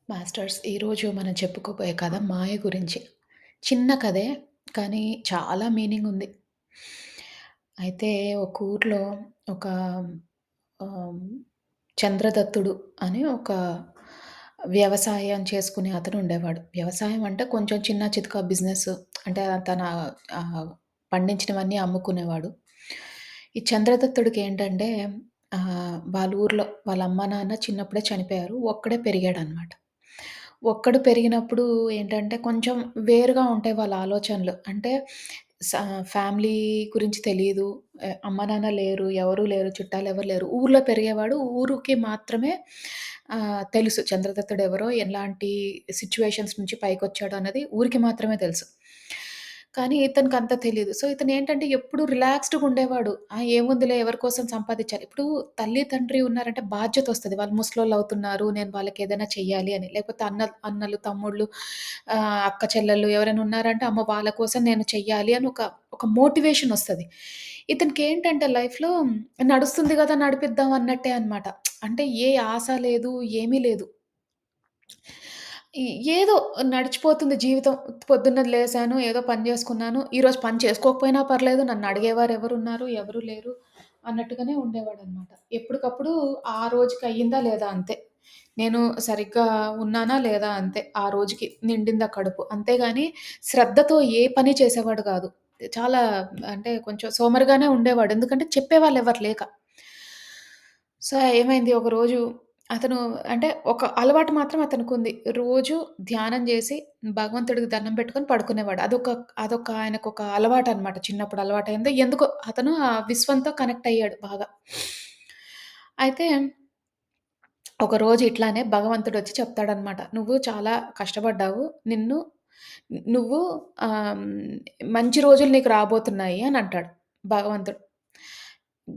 Masters ఈరోజు మనం చెప్పుకోబోయే కథ మాయ గురించి. చిన్న కథే, కానీ చాలా మీనింగ్ ఉంది. అయితే ఒక ఊర్లో ఒక ఆహ్, చంద్రదత్తుడు అని ఒక వ్యవసాయం చేసుకునే అతను ఉండేవాడు. వ్యవసాయం అంటే కొంచెం చిన్న చితకా బిజినెస్ అంటే తన పండించినవన్నీ అమ్ముకునేవాడు. ఈ చంద్రదత్తుడికి ఏంటంటే వాళ్ళ ఊర్లో వాళ్ళ అమ్మ, నాన్న చిన్నప్పుడే చనిపోయారు. ఒక్కడే పెరిగాడనమాట. ఒక్కడు పెరిగినప్పుడు ఏంటంటే, కొంచెం వేరుగా ఉంటాయి వాళ్ళ ఆలోచనలు. అంటే స ఫ్యామిలీ గురించి తెలీదు. అమ్మ, నాన్న లేరు, ఎవరు లేరు, చుట్టాలెవరు లేరు. ఊర్లో పెరిగేవాడు. ఊరుకి మాత్రమే తెలుసు చంద్రదత్తుడు ఎవరో, ఎలాంటి సిట్యుయేషన్స్ నుంచి పైకొచ్చాడో అన్నది ఊరికి మాత్రమే తెలుసు. కానీ ఇతనికంత తెలీదు. సో, ఇతనేంటంటే ఎప్పుడు రిలాక్స్‌డ్‌గా ఉండేవాడు. ఏముందిలే ఎవరి కోసం సంపాదించాలి. ఇప్పుడు తల్లి, తండ్రి ఉన్నారంటే బాధ్యతొస్తది. వాళ్ళు ముసలోళ్ళవుతున్నారు. నేను వాళ్ళకేదైనా చెయ్యాలి అని. లేకపోతే అన్నలు, తమ్ముళ్ళు అక్క చెల్లెళ్ళు ఎవరైనా ఉన్నారంటే, అమ్మో! వాళ్ళ కోసం నేను చెయ్యాలి అని ఒక మోటివేషనొస్తది. ఇతనికేంటంటే లైఫ్‌లో నడుస్తుంది గదా! నడిపిద్దాం అన్నట్టే అన్నమాట. అంటే ఏ ఆశ లేదు, ఏమీ లేదు. ఈ ఏదో నడిచిపోతుంది జీవితం. పొద్దున్న లేసాను, ఏదో పని జేసుకున్నాను. ఈరోజు పని చేసుకోకపోయినా పర్లేదు. నన్నడిగేవారు ఎవరున్నారు? ఎవరు లేరు అన్నట్టుగానే ఉండేవాడనమాట. ఎప్పటికప్పుడు ఆ రోజుకి అయ్యిందా లేదా అంతే. నేను సరిగ్గా ఉన్నానా లేదా అంతే. ఆ రోజుకి నిండిందా కడుపు. అంతేగాని శ్రద్ధతో ఏ పని చేసేవాడు గాదు. చాలా అంటే కొంచెం సోమరిగానే ఉండేవాడు. ఎందుకంటే చెప్పేవాళ్ళెవరు లేక. సో, ఏమైంది ఒకరోజు అతను అంటే ఒక అలవాటు మాత్రం అతనికుంది. రోజు ధ్యానం జేసి భగవంతుడికి దండం పెట్టుకొని పడుకునేవాడు. అదొక ఆయనకొక అలవాటనమాట. చిన్నప్పుడు అలవాటయింది. ఎందుకో అతను ఆ విశ్వంతో కనెక్ట్ అయ్యాడు బాగా. అయితే ఒకరోజు ఇట్లానే భగవంతుడొచ్చి చెప్తాడనమాట. "నువ్వు చాలా కష్టపడ్డావు. నువ్వు మంచి రోజులు నీకు రాబోతున్నాయి" అని అంటాడు భగవంతుడు.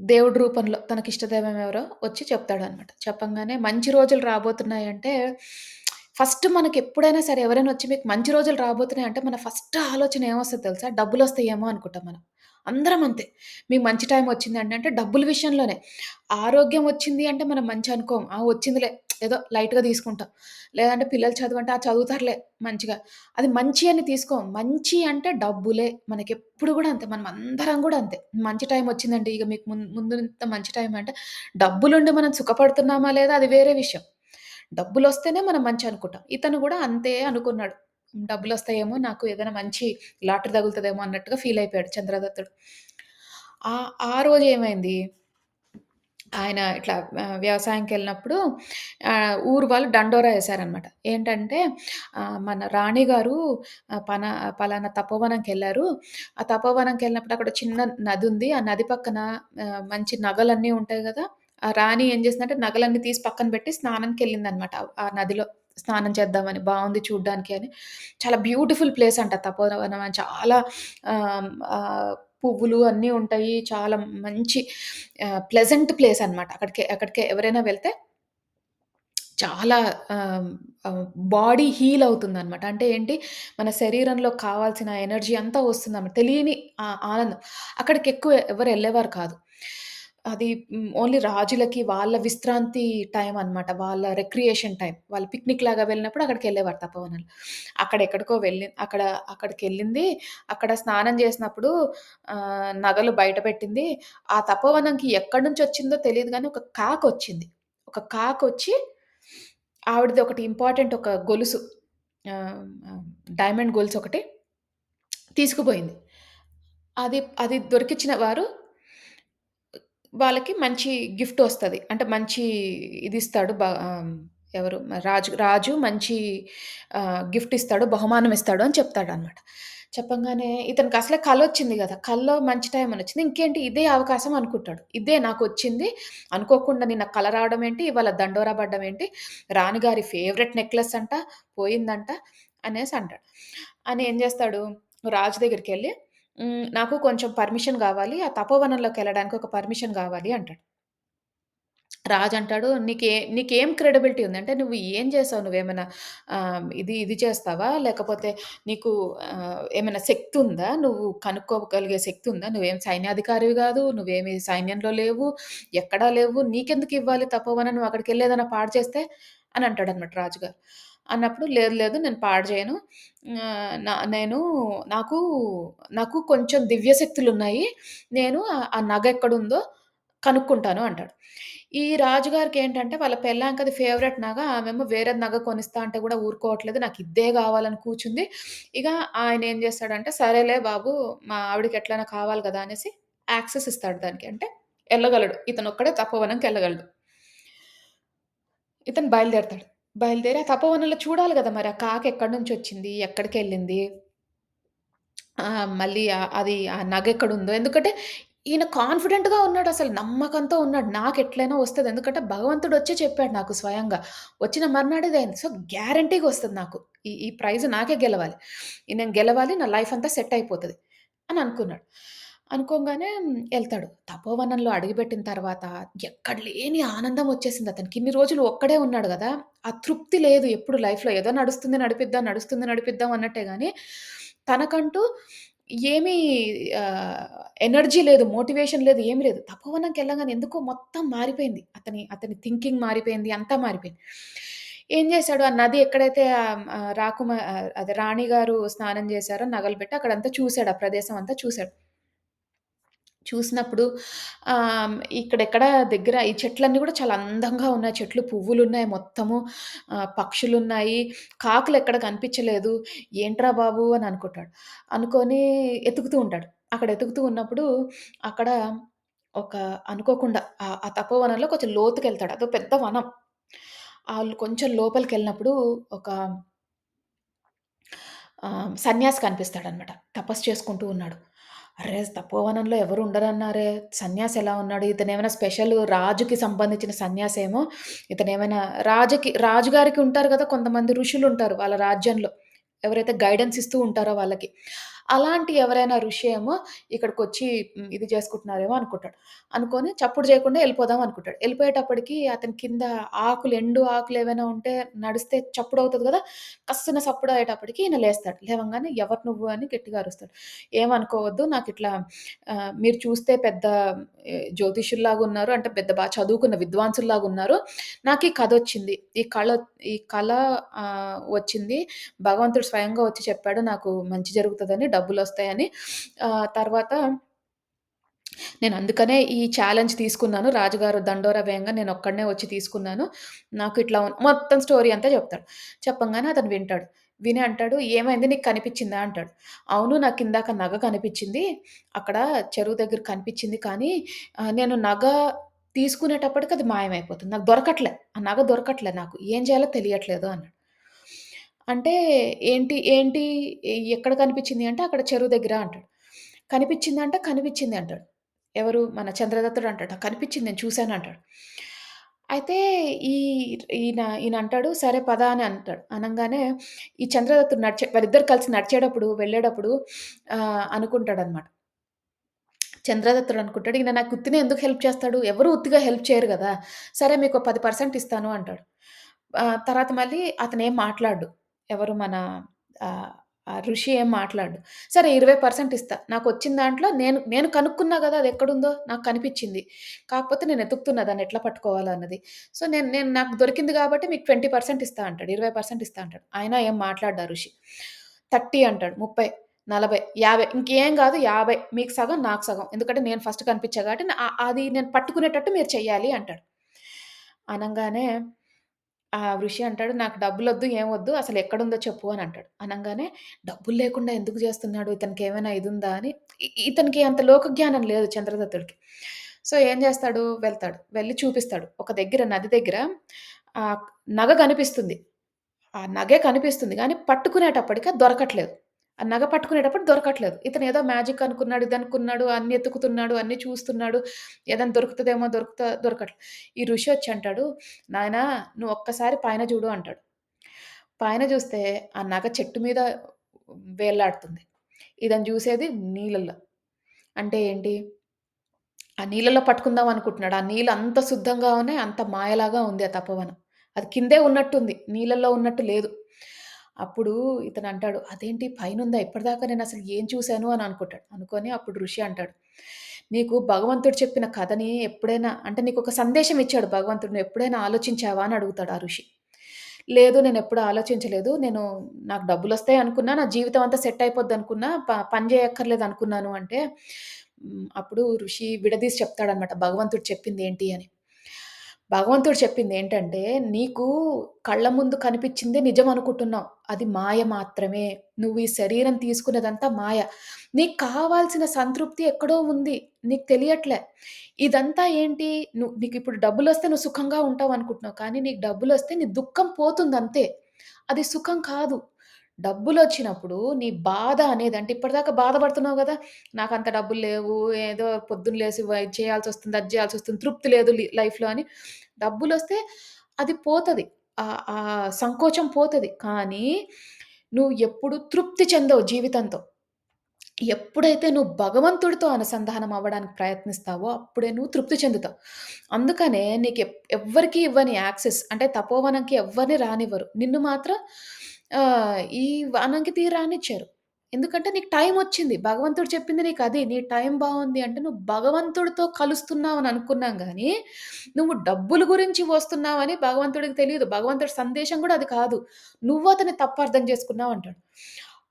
దేవుడి రూపంలో తనకిష్ట దైవం ఎవరో వచ్చి చెప్తాడనమాట. చెప్పంగానే మంచి రోజులు రాబోతున్నాయంటే, ఫస్ట్ మనకెప్పుడైనా సరే ఎవరైనా వచ్చి మీకు మంచి రోజులు రాబోతున్నాయంటే, మన ఫస్ట్ ఆలోచన ఏమొస్తదో తెలుసా? డబ్బులొస్తాయేమో అనుకుంటాం మనం. అందరం అంతే. మీకు మంచి టైం వచ్చిందండి అంటే డబ్బుల విషయంలోనే. ఆరోగ్యం వచ్చింది అంటే మనం మంచి అనుకోం. ఆ! వచ్చిందిలే ఏదో లైట్‌గా తీసుకుంటాం. లేదంటే పిల్లలు చదువంటే, ఆ! చదువుతారులే మంచిగా. అది మంచి అని తీసుకోం. మంచి అంటే డబ్బులే. మనకెప్పుడు గూడా అంతే. మనమందరం గూడా అంతే. మంచి టైం వచ్చిందండి. ఇక మీకు ముందు ఇంత మంచి టైం అంటే, డబ్బులుండి మనం సుఖపడుతున్నామా లేదా అది వేరే విషయం. డబ్బులొస్తేనే మనం మంచి అనుకుంటాం. ఇతను గూడా అంతే అనుకున్నాడు. డబ్బులొస్తాయేమో నాకు ఏదైనా మంచి లాటరీ తగులుతదేమో అన్నట్టుగా ఫీల్ అయిపోయాడు చంద్రదత్తుడు. ఆ రోజేమైంది ఆయన ఇట్లా వ్యవసాయంకెళ్ళినప్పుడు ఊరు వాళ్ళు దండోరా యేసారనమాట. ఏంటంటే మన రాణి గారు పలానా తపోవనంకెళ్లారు. ఆ తపోవనంకెళ్ళినప్పుడు అక్కడ చిన్న నదుంది. ఆ నది పక్కన మంచి నగలన్నీ ఉంటాయి గదా! ఆ రాణి ఏం చేసిందంటే నగలన్నీ తీసి పక్కన పెట్టి స్నానంకెళ్ళిందనమాట. ఆ నదిలో స్నానం చేద్దామని. బావుంది చూడ్డానికి అని. చాలా బ్యూటిఫుల్ ప్లేస్ అంట తపోవనం అని. చాలా ఆహ్, ఆహ్, పువ్వులు అన్నీ ఉంటాయి. చాలా మంచి ప్లెజెంట్ ప్లేస్ అనమాట. అక్కడికి ఎవరైనా వెళ్తే చాలా ఆహ్, ఆహ్, బాడీ హీల్ అవుతుందనమాట. అంటే ఏంటి, మన శరీరంలో కావాల్సిన ఎనర్జీ అంతా వస్తుందన్నమాట. తెలియని ఆనందం. అక్కడికెక్కువ ఎవరు ఎళ్ళేవారు కాదు. అది ఓన్లీ రాజులకి వాళ్ళ విశ్రాంతి టైం అనమాట. వాళ్ళ రిక్రియేషన్ టైమ్. వాళ్ళు పిక్నిక్ లాగా వెళ్ళినప్పుడు అక్కడికెళ్ళేవారు తపోవనాలు. అక్కడెక్కడికో వెళ్ళి అక్కడికెళ్ళింది. అక్కడ స్నానం చేసినప్పుడు నగలు బయట పెట్టింది. ఆ తపోవనంకి ఎక్కడి నుంచొచ్చిందో తెలీదు గానీ ఒక కాకొచ్చింది. ఒక కాకొచ్చి ఆవిడది ఒకటి ఇంపార్టెంట్ ఒక గొలుసు ఆహ్, ఆహ్, డైమండ్ గొలుసొకటి తీసుకుపోయింది. అది దొరికిచ్చిన వారు వాళ్ళకి మంచి గిఫ్టొస్తది. అంటే మంచి ఇదిస్తాడు. ఎవరు రాజు మంచి గిఫ్ట్ ఇస్తాడు, బహుమానం ఇస్తాడు అని చెప్తాడనమాట. చెప్పంగానే ఇతనికసలే కలొచ్చింది గదా! కల్లో మంచి టైం అనొచ్చింది. ఇంకేంటి ఇదే అవకాశం అనుకుంటాడు. ఇదే నాకొచ్చింది. అనుకోకుండా నిన్న కల రావడం ఏంటి, ఇవాళ దండోరా పడ్డం ఏంటి, రాణిగారి ఫేవరెట్ నెక్లెస్ అంట పోయిందంట అనేసి అంటాడు. అని ఏం జేస్తాడు రాజు దగ్గరికెళ్ళి నాకు కొంచెం పర్మిషన్ గావాలి. ఆ తపోవనంలోకెళ్ళడానికి ఒక పర్మిషన్ గావాలి అంటాడు. రాజంటాడు, నీకేం క్రెడిబిలిటీ ఉంది? అంటే నువ్వు ఏం చేసావు? నువ్వేమైనా ఇది చేస్తావా? లేకపోతే నీకు ఏమైనా శక్తుందా? నువ్వు కనుక్కోగలిగే శక్తుందా? నువ్వేం సైన్యాధికారివి గాదు. నువ్వేమి సైన్యంలో లేవు. ఎక్కడా లేవు. నీకెందుకివ్వాలి తపోవనం? నువ్వు అక్కడికెళ్ళి ఏదైనా పాడు చేస్తే అని అంటాడన్నమాట రాజుగారు. అన్నప్పుడు లేదు లేదు నేను పాడు చేయను. ఆహ్, న నేను నాకు నాకు కొంచెం దివ్య శక్తులున్నాయి. నేను ఆ నగ ఎక్కడుందో కనుక్కుంటాను అంటాడు. ఈ రాజుగారికేంటంటే వాళ్ళ పెళ్ళాంకది ఫేవరెట్ నగ. ఆమేమో వేరే నగ కొనిస్తా అంటే గూడా ఊరుకోవట్లేదు. నాకిద్దే గావాలని కూర్చుంది. ఇగ ఆయనేం జేస్తాడంటే, సరేలే బాబు మా ఆవిడకి ఎట్లైనా కావాలి గదా! అనేసి యాక్సెస్ ఇస్తాడు దానికి. అంటే ఎళ్ళగలడు. ఇతనొక్కడే తపోవనంకెళ్ళగలడు. ఇతను బయలుదేరతాడు. బయలుదేరి ఆ తపోవనంలో చూడాలి గదా! మరి ఆ కాకెక్కడి నుంచొచ్చింది? ఎక్కడికెళ్ళింది? మళ్ళీ అది ఆ నగెక్కడుందో ఎందుకంటే ఈయన కాన్ఫిడెంట్‌గా ఉన్నాడసలు. నమ్మకంతో ఉన్నాడు. నాకెట్లైనా వస్తది. ఎందుకంటే భగవంతుడొచ్చే చెప్పాడు నాకు స్వయంగా. వచ్చిన మర్నాడే ఇదయింది. సో, గ్యారంటీగా వస్తది నాకు. ఈ ప్రైజ్ నాకే గెలవాలి. నేను గెలవాలి. నా లైఫ్ అంతా సెట్ అయిపోతది అని అనుకున్నాడు. అనుకోంగానే ఎళ్తాడు. తపోవనంలో అడుగుపెట్టిన తర్వాత ఎక్కడ లేని ఆనందం వచ్చేసింది అతనికి. ఇన్ని రోజులు ఒక్కడే ఉన్నాడు గదా! ఆ తృప్తి లేదు ఎప్పుడు లైఫ్‌లో. ఏదో నడుస్తుంది నడిపిద్దాం, నడుస్తుంది నడిపిద్దాం అన్నట్టే గాని, తనకంటూ ఏమీ ఆహ్, ఎనర్జీ లేదు, మోటివేషన్ లేదు, ఏమి లేదు. తపోవనంకెళ్ళంగానే ఎందుకో మొత్తం మారిపోయింది. అతని థింకింగ్ మారిపోయింది. అంతా మారిపోయింది. ఏం చేశాడు, ఆ నది ఎక్కడైతే అదే రాణి గారు స్నానం చేశారో నగలు పెట్టి అక్కడంతా చూసాడు. ఆ ప్రదేశం అంతా చూసాడు. చూసినప్పుడు ఇక్కడెక్కడ దగ్గర ఈ చెట్లన్నీ గూడా చాలా అందంగా ఉన్నాయి. చెట్లు పువ్వులున్నాయి మొత్తము. పక్షులున్నాయి. కాకులెక్కడ కనిపించలేదు. ఏంట్రా బాబు అని అనుకుంటాడు. అనుకోని ఎతుకుతూ ఉంటాడు. అక్కడ ఎతుకుతూ ఉన్నప్పుడు అక్కడ ఒక అనుకోకుండా ఆ తపోవనంలో కొంచెం లోతుకెళ్తాడు. అదో పెద్ద వనం. కొంచెం లోపలికెళ్ళినప్పుడు ఒక సన్యాసి కనిపిస్తాడనమాట. తపస్సు చేసుకుంటూ ఉన్నాడు. అరె! తపోవనంలో ఎవరు ఉండరన్నారే! సన్యాసి ఎలా ఉన్నాడు? ఇతనేమైనా స్పెషల్ రాజుకి సంబంధించిన సన్యాసేమో! ఇతనేమైనా రాజుగారికి ఉంటారు గదా! కొంతమంది ఋషులుంటారు వాళ్ళ రాజ్యంలో. ఎవరైతే గైడెన్స్ ఇస్తూ ఉంటారో వాళ్ళకి. అలాంటి ఎవరైనా ఋషి ఏమో ఇక్కడికొచ్చి ఇది చేసుకుంటున్నారేమో అనుకుంటాడు. అనుకోని చప్పుడు చేయకుండా ఎళ్ళిపోదాం అనుకుంటాడు. ఎళ్ళిపోయేటప్పటికి అతని కింద ఎండు ఆకులేవైనా ఉంటే నడిస్తే చప్పుడవుతది గదా! కస్సున సప్పుడయ్యేటప్పటికి ఈయన లేస్తాడు. లేవంగానే "ఎవరు నువ్వు?" అని గట్టిగా అరుస్తాడు. "ఏమనుకోవద్దు నాకిట్లా మీరు చూస్తే పెద్ద జ్యోతిష్యుల్లాగున్నారు. అంటే పెద్ద చదువుకున్న విద్వాంసుల్లాగున్నారు. నాకీ కథొచ్చింది. ఈ కళ వచ్చింది. భగవంతుడు స్వయంగా వచ్చి చెప్పాడు నాకు మంచి జరుగుతదని, డబ్బులొస్తాయని. తర్వాత నేనందుకనే ఈ ఛాలెంజ్ తీసుకున్నాను. రాజుగారు దండోరా వేయంగా నేనొక్కడినే వచ్చి తీసుకున్నాను. నాకు ఇట్లా మొత్తం స్టోరీ అంతా చెప్తాడు. చెప్పంగానే అతను వింటాడు. విని అంటాడు, "ఏమైంది నీకు కనిపిచ్చిందా?" అంటాడు. "అవును నాకిందాక నగ కనిపిచ్చింది. అక్కడ చెరువు దగ్గర కనిపిచ్చింది. కానీ నేను నగ తీసుకునేటప్పటికి అది మాయమైపోతుంది. నాకు దొరకట్లే. ఆ నగ దొరకట్లే నాకు. ఏం చేయాలో తెలియట్లేదు" అన్నాడు. అంటే ఏంటి ఏంటి ఎక్కడ కనిపిచ్చింది అంటే, "అక్కడ చెరువు దగ్గర" అంటాడు. కనిపిచ్చిందంటే, "కనిపిచ్చింది" అంటాడు. ఎవరు? మన చంద్రదత్తుడు అంటాడు. "కనిపిచ్చింది నేను చూసాను" అంటాడు. అయితే ఈ ఈయన అంటాడు, "సరే పద" అని అంటాడు. అనంగానే ఈ చంద్రదత్తుడు వాళ్ళిద్దరూ కలిసి నడిచేటప్పుడు, వెళ్ళేటప్పుడు అనుకుంటాడనమాట. చంద్రదత్తుడు అనుకుంటాడు, ఈయన నాకు ఉత్తినే ఎందుకు హెల్ప్ చేస్తాడు? ఎవరు ఉత్తిగా హెల్ప్ చేయరు గదా! సరే మీకో 10% ఇస్తాను అంటాడు. తర్వాత మళ్ళీ అతనేం మాట్లాడడు. ఎవరు మన ఆహ్, ఆ ఋషి ఏం మాట్లాడడు. సరే 20% ఇస్తా. నాకొచ్చిన దాంట్లో నేను నేను కనుక్కున్నా గదా! అదెక్కడుందో నాకు కనిపిచ్చింది. కాకపోతే నేను ఎతుకుతున్నా దాన్నెట్లా పట్టుకోవాలో అన్నది. సో, నేను నేను నాకు దొరికింది గాబట్టి మీకు 20% ఇస్తా అంటాడు. 20% ఇస్తా అంటాడు. అయినా ఏం మాట్లాడడు ఆ ఋషి. 30 అంటాడు. 30, 40, 50 ఇంకేం గాదు 50 మీకు సగం, నాకు సగం. ఎందుకంటే నేను ఫస్ట్ కనిపిచ్చా గాబట్టి అది నేను పట్టుకునేటట్టు మీరు చెయ్యాలి అంటాడు. అనంగానే ఆ ఋషి అంటాడు, "నాకు డబ్బులొద్దు, ఏమొద్దు. అసలెక్కడుందో చెప్పు" అని అంటాడు. అనంగానే డబ్బులు లేకుండా ఎందుకు జేస్తున్నాడు? ఇతనికేమైనా ఇదుందా అని ఇతనికి అంత లోకజ్ఞానం లేదు చంద్రదత్తుడికి. సో, ఏం జేస్తాడు? వెళ్తాడు. వెళ్లి చూపిస్తాడు. ఒక దగ్గర నది దగ్గర ఆహ్, నగ కనిపిస్తుంది. ఆ నగే కనిపిస్తుంది గానీ, పట్టుకునేటప్పటికి అది దొరకట్లేదు. ఆ నగ పట్టుకునేటప్పుడు దొరకట్లేదు. ఇతనేదో మ్యాజిక్ అనుకున్నాడు, ఇదనుకున్నాడు, అన్నీ ఎతుకుతున్నాడు, అన్నీ చూస్తున్నాడు. ఏదైనా దొరుకుతదేమో దొరకట్లే. ఈ ఋషి వచ్చి అంటాడు, "నాయనా నువ్వు ఒక్కసారి పైన జూడు" అంటాడు. పైన జూస్తే ఆ నగ చెట్టు మీద వేళ్లాడుతుంది. ఇతను జూసేది నీళ్ళల్లో. అంటే ఏంటి? ఆ నీళ్ళలో పట్టుకుందాం అనుకుంటున్నాడు. ఆ నీళ్ళు అంత శుద్ధంగా ఉన్నాయి. అంత మాయలాగా ఉంది ఆ తపోవనం. అది కిందే ఉన్నట్టుంది. నీళ్ళల్లో ఉన్నట్టు లేదు. అప్పుడు ఇతనంటాడు, "అదేంటి పైనుందా? ఇప్పటిదాకా నేనసలు ఏం చూసాను" అని అనుకుంటాడు. అనుకోని అప్పుడు ఋషి అంటాడు, "నీకు భగవంతుడు చెప్పిన కథని ఎప్పుడైనా అంటే నీకొక సందేశం ఇచ్చాడు భగవంతుడు. నువ్వెప్పుడైనా ఆలోచించావా?" అని అడుగుతాడు ఆ ఋషి. లేదు నేనెప్పుడు ఆలోచించలేదు. నాకు డబ్బులొస్తాయి అనుకున్నా. నా జీవితం అంతా సెట్ అయిపోద్దనుకున్నా. పని జేయక్కర్లేదనుకున్నాను అంటే, అప్పుడు ఋషి విడదీసి చెప్తాడనమాట భగవంతుడు చెప్పిందేంటి అని. భగవంతుడు చెప్పిందేంటంటే, "నీకు కళ్ళ ముందు కనిపిచ్చిందే నిజం అనుకుంటున్నావు. అది మాయ మాత్రమే. నువ్వు ఈ శరీరం తీసుకున్నదంతా మాయ. నీకు కావాల్సిన సంతృప్తి ఎక్కడో ఉంది. నీకు తెలియట్లే. ఇదంతా ఏంటి? నీకిప్పుడు డబ్బులొస్తే నువ్వు సుఖంగా ఉంటావనుకుంటున్నావు. కానీ నీకు డబ్బులొస్తే నీ దుఃఖం పోతుందంతే. అది సుఖం కాదు. డబ్బులొచ్చినప్పుడు నీ బాధ అనేది అంటే ఇప్పటిదాకా బాధపడుతున్నావు గదా! నాకంత డబ్బులు లేవు. ఏదో పొద్దున్న లేసి ఇది చేయాల్సొస్తుంది, అది చేయాల్సొస్తుంది, తృప్తి లేదు లైఫ్‌లో అని. డబ్బులొస్తే అది పోతది. ఆ సంకోచం పోతది. కానీ నువ్వు ఎప్పుడు తృప్తి చెందవు జీవితంతో. ఎప్పుడైతే నువ్వు భగవంతుడితో అనుసంధానం అవ్వడానికి ప్రయత్నిస్తావో, అప్పుడే నువ్వు తృప్తి చెందుతావు. అందుకనే నీకు ఎవ్వరికీ ఇవ్వని యాక్సెస్ అంటే తపోవనంకి ఎవ్వరిని రానివ్వరు. నిన్ను మాత్రం ఈ వనంకి రానిచ్చారు. ఎందుకంటే నీకు టైమొచ్చింది. భగవంతుడు చెప్పింది నీకది. నీ టైం బావుంది అంటే నువ్వు భగవంతుడితో కలుస్తున్నావని అనుకున్నాం గానీ, నువ్వు డబ్బుల గురించి వస్తున్నావని భగవంతుడికి తెలీదు. భగవంతుడి సందేశం గూడా అది కాదు. నువ్వు అతన్ని తప్పు అర్థం చేసుకున్నావంటాడు.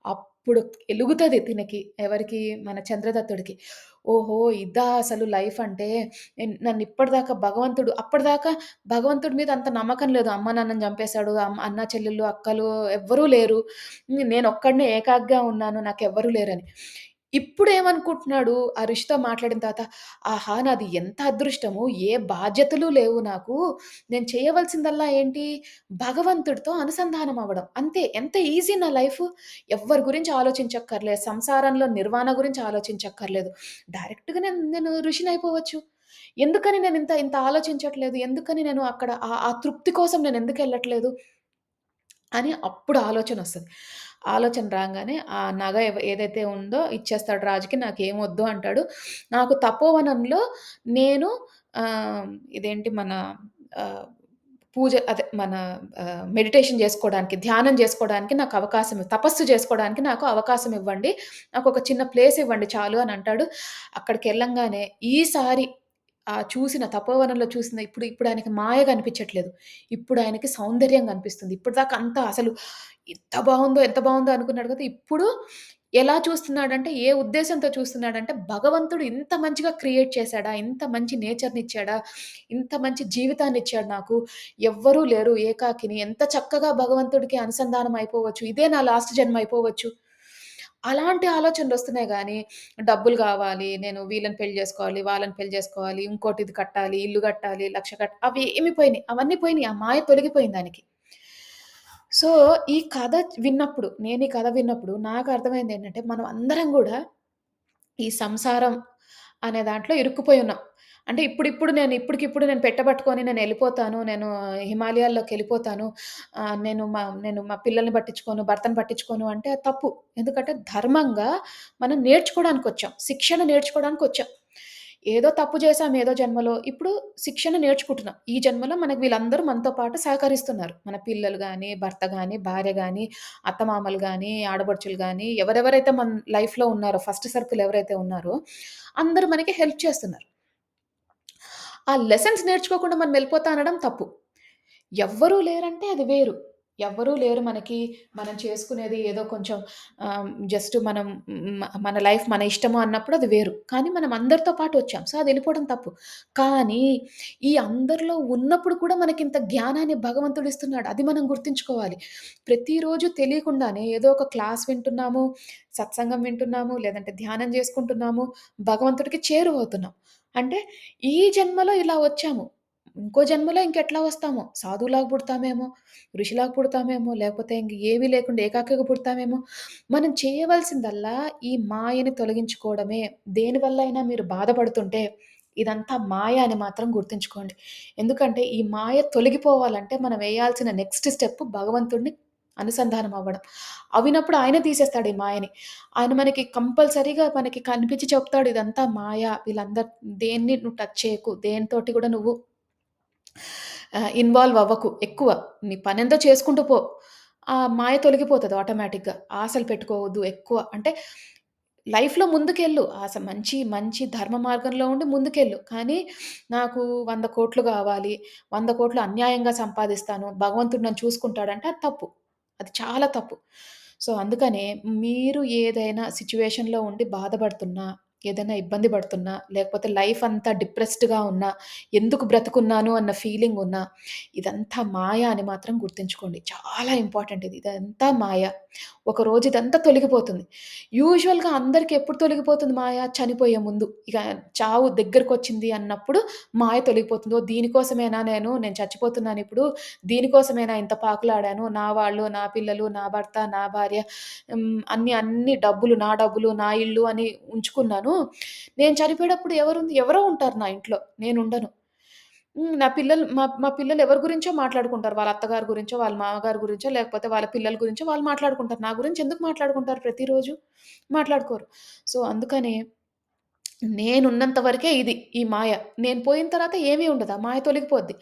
అప్పుడు ఎలుగుతది తినకి. ఎవరికి? మన చంద్రదత్తుడికి. ఓహో! ఇదా అసలు లైఫ్ అంటే నన్నిప్పటిదాకా అప్పటిదాకా భగవంతుడి మీద అంత నమ్మకం లేదు. అమ్మ, నాన్నని చంపేసాడు. అన్న, చెల్లెళ్ళు, అక్కలు ఎవ్వరూ లేరు. నేనొక్కడినే ఏకాకిగా ఉన్నాను. నాకెవ్వరూ లేరని. ఇప్పుడేమనుకుంటున్నాడు ఆ ఋషితో మాట్లాడిన తర్వాత, ఆహా! నాది ఎంత అదృష్టము. ఏ బాధ్యతలు లేవు నాకు. నేను చేయవలసిందల్లా ఏంటి? భగవంతుడితో అనుసంధానం అవ్వడం. అంతే. ఎంత ఈజీ నా లైఫు. ఎవ్వరి గురించి ఆలోచించక్కర్లేదు. సంసారంలో నిర్వాణ గురించి ఆలోచించక్కర్లేదు. డైరెక్ట్‌గా నేను నేను ఋషినయిపోవచ్చు. ఎందుకని నేనింత ఇంత ఆలోచించట్లేదు? ఎందుకని నేను అక్కడ ఆ తృప్తి కోసం నేనెందుకెళ్ళట్లేదు? అని అప్పుడు ఆలోచనొస్తది. ఆలోచన రాంగానే ఆ నగ ఏదైతే ఉందో ఇచ్చేస్తాడు రాజుకి. నాకేమొద్దు అంటాడు. నాకు తపోవనంలో నేను ఇదేంటి మన ఆహ్, పూజ అదే మన మెడిటేషన్ జేసుకోవడానికి, ధ్యానం జేసుకోవడానికి నాకు అవకాశం తపస్సు జేసుకోవడానికి నాకు అవకాశం ఇవ్వండి. నాకొక చిన్న ప్లేస్ ఇవ్వండి చాలు అని అంటాడు. అక్కడికెళ్ళంగానే ఈసారి చూసిన తపోవనంలో చూసిన ఇప్పుడు ఆయనకి మాయ కనిపించట్లేదు. ఇప్పుడు ఆయనకి సౌందర్యం కనిపిస్తుంది. ఇప్పటిదాకా అంతా అసలు ఎంత బావుందో అనుకున్నాడు కదా! ఇప్పుడు ఎలా చూస్తున్నాడంటే, ఏ ఉద్దేశంతో చూస్తున్నాడంటే, భగవంతుడు ఇంత మంచిగా క్రియేట్ చేసాడా? ఇంత మంచి నేచర్‌నిచ్చాడా? ఇంత మంచి జీవితాన్నిచ్చాడు నాకు. ఎవ్వరూ లేరు ఏకాకిని. ఎంత చక్కగా భగవంతుడికి అనుసంధానం అయిపోవచ్చు. ఇదే నా లాస్ట్ జన్మ అయిపోవచ్చు. అలాంటి ఆలోచనలొస్తున్నాయి గానీ, డబ్బులు గావాలి, నేను వీళ్ళని పెళ్లి జేసుకోవాలి, వాళ్ళని పెళ్లి జేసుకోవాలి, ఇంకోటి ఇది కట్టాలి, ఇల్లు గట్టాలి, లక్ష అవి ఏమి పోయినాయి. అవన్నీ పోయినాయి. ఆ మాయ తొలగిపోయిందానికి. సో, ఈ కథ విన్నప్పుడు నేను ఈ కథ విన్నప్పుడు నాకు అర్థమైందేంటంటే, మనం అందరం గూడా ఈ సంసారం అనే దాంట్లో ఇరుక్కుపోయి ఉన్నాం. అంటే ఇప్పటికిప్పుడు నేను పెట్టబట్టుకొని నేనెళ్ళిపోతాను. నేను హిమాలయాల్లోకెళ్ళిపోతాను. నేను మా పిల్లల్ని పట్టించుకోను, భర్తను పట్టించుకోను అంటే అది తప్పు. ఎందుకంటే ధర్మంగా మనం నేర్చుకోవడానికొచ్చాం. శిక్షణ నేర్చుకోవడానికొచ్చాం. ఏదో తప్పు చేశాం ఏదో జన్మలో. ఇప్పుడు శిక్షణ నేర్చుకుంటున్నాం. ఈ జన్మలో మనకు వీళ్ళందరూ మనతో పాటు సహకరిస్తున్నారు. మన పిల్లలు గాని, భర్త గాని, భార్య గాని, అత్తమామలు గాని, ఆడపడుచులు గాని, ఎవరెవరైతే మన లైఫ్‌లో ఉన్నారో ఫస్ట్ సర్కిల్ ఎవరైతే ఉన్నారో అందరూ మనకి హెల్ప్ చేస్తున్నారు. ఆ లెసన్స్ నేర్చుకోకుండా మనం వెళ్ళిపోతా అనడం తప్పు. ఎవ్వరూ లేరంటే అది వేరు. ఎవ్వరూ లేరు మనకి. మనం చేసుకునేది ఏదో కొంచెం జస్ట్ మనం మన లైఫ్ మన ఇష్టము అన్నప్పుడు అది వేరు. కానీ మనం అందరితో పాటు వచ్చాం. సో, అది ఎళ్ళిపోవడం తప్పు. కానీ ఈ అందరిలో ఉన్నప్పుడు కూడా మనకింత జ్ఞానాన్ని భగవంతుడిస్తున్నాడు. అది మనం గుర్తుంచుకోవాలి. ప్రతిరోజు తెలియకుండానే ఏదో ఒక క్లాస్ వింటున్నాము, సత్సంగం వింటున్నాము, లేదంటే ధ్యానం చేసుకుంటున్నాము, భగవంతుడికి చేరువవుతున్నాం. అంటే ఈ జన్మలో ఇలా వచ్చాము. ఇంకో జన్మలో ఇంకెట్లా వస్తామో, సాధువులాగా పుడతామేమో, ఋషిలాగా పుడతామేమో, లేకపోతే ఇంక ఏవి లేకుండా ఏకాకిగా పుడతామేమో. మనం చేయవలసిందల్లా ఈ మాయని తొలగించుకోవడమే. దేనివల్లైనా మీరు బాధపడుతుంటే ఇదంతా మాయ అని మాత్రం గుర్తుంచుకోండి. ఎందుకంటే ఈ మాయ తొలగిపోవాలంటే మనం వేయాల్సిన నెక్స్ట్ స్టెప్ భగవంతుడిని అనుసంధానం అవ్వడం. అవినప్పుడు ఆయనే తీసేస్తాడు ఈ మాయని. ఆయన మనకి కంపల్సరీగా మనకి కనిపించి చెప్తాడు ఇదంతా మాయ. దేన్ని నువ్వు టచ్ చేయకు. దేనితోటి కూడా నువ్వు ఇన్వాల్వ్ అవ్వకు ఎక్కువ. నీ పనేంతో చేసుకుంటూ పో. ఆ మాయ తొలగిపోతది ఆటోమేటిక్‌గా. ఆశలు పెట్టుకోవద్దు ఎక్కువ. అంటే లైఫ్‌లో ముందుకెళ్ళు. మంచి, మంచి ధర్మ మార్గంలో ఉండి ముందుకెళ్ళు. కానీ నాకు 100,00,00,000 గావాలి, 100,00,00,000 అన్యాయంగా సంపాదిస్తాను, భగవంతుడు నన్ను చూసుకుంటాడంటే అది తప్పు. అది చాలా తప్పు. సో, అందుకనే మీరు ఏదైనా సిట్యుయేషన్‌లో ఉండి బాధపడుతున్నా, ఏదైనా ఇబ్బంది పడుతున్నా, లేకపోతే లైఫ్ అంతా డిప్రెస్డ్‌గా ఉన్నా, ఎందుకు బ్రతుకున్నాను అన్న ఫీలింగ్ ఉన్నా, ఇదంతా మాయ అని మాత్రం గుర్తుంచుకోండి. చాలా ఇంపార్టెంట్ ఇది. ఇదంతా మాయ. ఒకరోజు ఇదంతా తొలగిపోతుంది. యూజువల్‌గా అందరికి ఎప్పుడు తొలగిపోతుంది మాయ? చనిపోయే ముందు. ఇక చావు దగ్గరకొచ్చింది అన్నప్పుడు మాయ తొలగిపోతుంది. ఓహ్! దీనికోసమేనా నేను చచ్చిపోతున్నానిప్పుడు. దీనికోసమేనా ఇంత పాకులాడాను. నా వాళ్ళు, నా పిల్లలు, నా భర్త, నా భార్య అన్ని డబ్బులు, నా డబ్బులు, నా ఇల్లు అని ఉంచుకున్నాను. నేను చనిపోయేటప్పుడు ఎవరో ఉంటారు నా ఇంట్లో. నేనుండను. నా పిల్లలు మా పిల్లలు ఎవరి గురించో మాట్లాడుకుంటారు. వాళ్ళ అత్తగారి గురించో, వాళ్ళ మామగారి గురించో, లేకపోతే వాళ్ళ పిల్లల గురించో వాళ్ళు మాట్లాడుకుంటారు. నా గురించి ఎందుకు మాట్లాడుకుంటారు ప్రతిరోజు? మాట్లాడుకోరు. సో, అందుకనే నేనున్నంత వరకే ఇది ఈ మాయ. నేను పోయిన తర్వాత ఏమీ ఉండదు. ఆ మాయ తొలగిపోద్ది.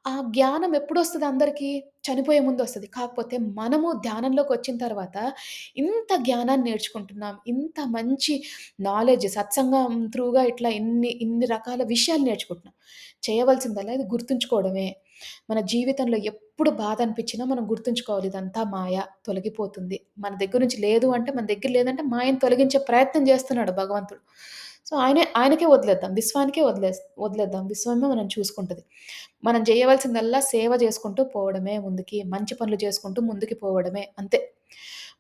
ఆ జ్ఞానం ఎప్పుడొస్తది అందరికి? చనిపోయే ముందొస్తది. కాకపోతే మనము ధ్యానంలోకొచ్చిన తర్వాత ఇంత జ్ఞానాన్ని నేర్చుకుంటున్నాం. ఇంత మంచి నాలెడ్జ్ సత్సంగం త్రూగా ఇట్లా ఇన్ని రకాల విషయాలు నేర్చుకుంటున్నాం. చేయవలసిందల్లా ఇది గుర్తుంచుకోవడమే. మన జీవితంలో ఎప్పుడు బాధ అనిపించినా మనం గుర్తుంచుకోవాలి ఇదంతా మాయ, తొలగిపోతుంది. మన దగ్గర నుంచి లేదు అంటే మన దగ్గర లేదంటే మాయను తొలగించే ప్రయత్నం చేస్తున్నాడు భగవంతుడు. సో, ఆయనకే వదిలేద్దాం. విశ్వానికే వదిలేద్దాం. విశ్వమే మనల్ని చూసుకుంటది. మనం జేయవలసిందల్లా సేవ చేసుకుంటూ పోవడమే ముందుకి. మంచి పనులు చేసుకుంటూ ముందుకు పోవడమే అంతే.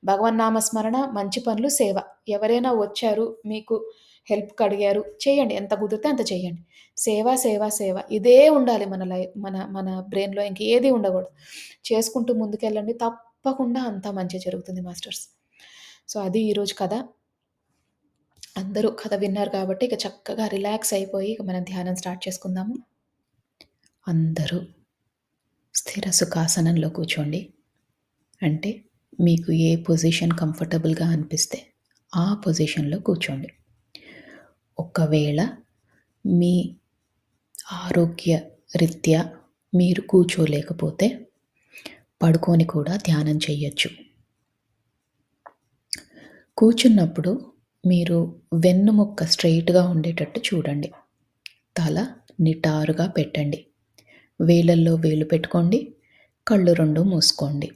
భగవన్నామ స్మరణ, మంచి పనులు, సేవ. ఎవరైనా వచ్చారు, మీకు హెల్ప్‌కడిగారు, చేయండి. ఎంత కుదిరితే అంత చేయండి. సేవ, సేవ, సేవ. ఇదే ఉండాలి మన బ్రెయిన్‌లో ఇంకేది ఉండకూడదు. చేసుకుంటూ ముందుకెళ్ళండి. తప్పకుండా అంతా మంచే జరుగుతుంది మాస్టర్స్. సో, అది ఈరోజు కథ. అందరూ కథ విన్నారు కాబట్టి ఇక చక్కగా రిలాక్స్ అయిపోయి ఇక మనం ధ్యానం స్టార్ట్ చేసుకుందాము. అందరూ స్థిర సుఖాసనంలో కూర్చోండి. అంటే మీకు ఏ పొజిషన్ కంఫర్టబుల్‌గా అనిపిస్తే ఆ పొజిషన్‌లో కూర్చోండి. ఒకవేళ మీ ఆరోగ్య రీత్యా మీరు కూర్చోలేకపోతే పడుకొని కూడా ధ్యానం చేయొచ్చు. కూర్చున్నప్పుడు మీరు వెన్నుముక్క స్ట్రెయిట్‌గా ఉండేటట్టు చూడండి. తల నిటారుగా పెట్టండి. వేలల్లో వేలు పెట్టుకోండి. కళ్ళు 2 మూసుకోండి.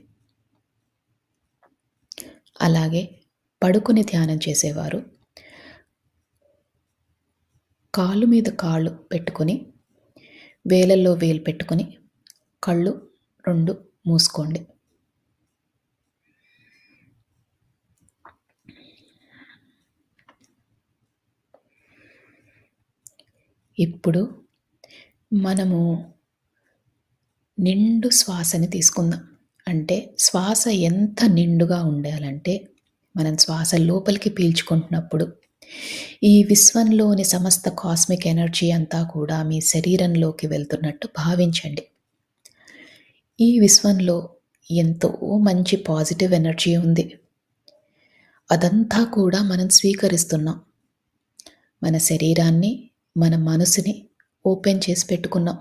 అలాగే పడుకొని ధ్యానం చేసేవారు కాలు మీద కాళ్ళు పెట్టుకొని, వేలల్లో వేలు పెట్టుకొని, కళ్ళు 2 మూసుకోండి. ఇప్పుడు మనము నిండు శ్వాసని తీసుకుందాం. అంటే శ్వాస ఎంత నిండుగా ఉండాలంటే, మనం శ్వాస లోపలికి పీల్చుకుంటున్నప్పుడు, ఈ విశ్వంలోని సమస్త కాస్మిక్ ఎనర్జీ అంతా కూడా మీ శరీరంలోకి వెళ్తున్నట్టు భావించండి. ఈ విశ్వంలో ఎంతో మంచి పాజిటివ్ ఎనర్జీ ఉంది. అదంతా కూడా మనం స్వీకరిస్తున్నాం. మన శరీరాన్ని, మన మనసుని ఓపెన్ చేసి పెట్టుకున్నాం.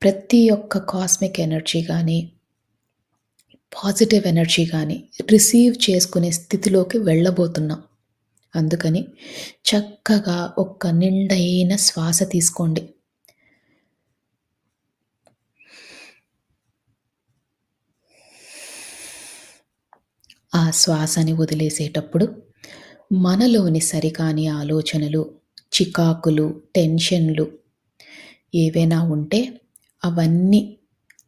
ప్రతి ఒక్క కాస్మిక్ ఎనర్జీ గానీ, పాజిటివ్ ఎనర్జీ గానీ రిసీవ్ చేసుకునే స్థితిలోకి వెళ్ళబోతున్నాం. అందుకని చక్కగా ఒక్క నిండైన శ్వాస తీసుకోండి. ఆ శ్వాసని వదిలేసేటప్పుడు మనలోని సరికాని ఆలోచనలు, చికాకులు, టెన్షన్‌లు ఏవైనా ఉంటే అవన్నీ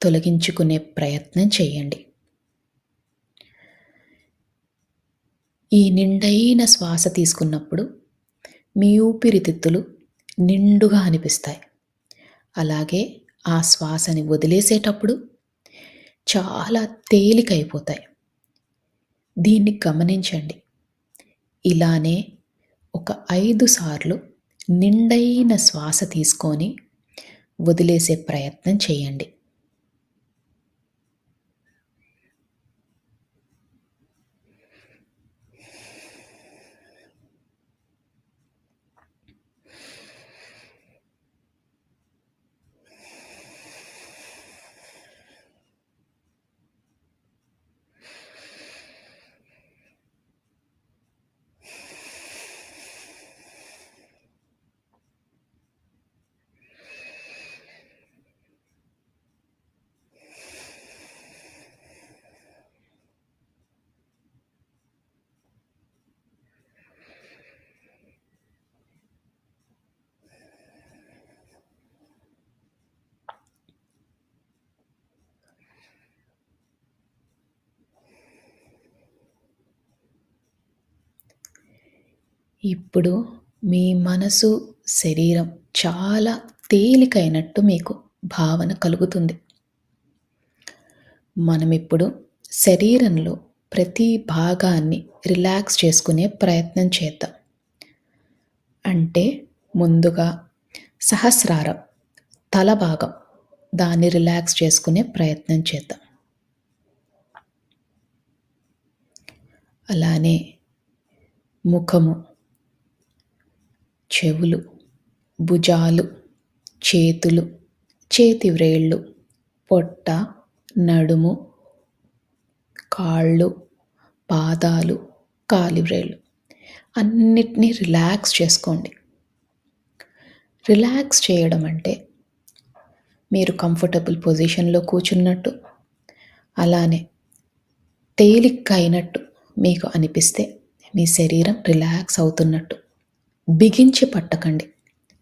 తొలగించుకునే ప్రయత్నం చేయండి. ఈ నిండైన శ్వాస తీసుకున్నప్పుడు మీ ఊపిరితిత్తులు నిండుగా అనిపిస్తాయి. అలాగే ఆ శ్వాసని వదిలేసేటప్పుడు చాలా తేలికైపోతాయి. దీన్ని గమనించండి. ఇలానే ఒక 5 సార్లు నిండైన శ్వాస తీసుకొని వదిలేసే ప్రయత్నం చేయండి. ఇప్పుడు మీ మనసు, శరీరం చాలా తేలికైనట్టు మీకు భావన కలుగుతుంది. మనమిప్పుడు శరీరంలో ప్రతి భాగాన్ని రిలాక్స్ చేసుకునే ప్రయత్నం చేద్దాం. అంటే ముందుగా సహస్రారం తల భాగం దాన్ని రిలాక్స్ చేసుకునే ప్రయత్నం చేద్దాం. అలానే ముఖము, చెవులు, భుజాలు, చేతులు, చేతి వ్రేళ్ళు, పొట్ట, నడుము, కాళ్ళు, పాదాలు, కాలివ్రేళ్ళు అన్నిటినీ రిలాక్స్ చేసుకోండి. రిలాక్స్ చేయడం అంటే మీరు కంఫర్టబుల్ పొజిషన్‌లో కూర్చున్నట్టు, అలానే తేలిగ్గా అయినట్టు మీకు అనిపిస్తే మీ శరీరం రిలాక్స్ అవుతున్నట్టు. బిగించి పట్టకండి.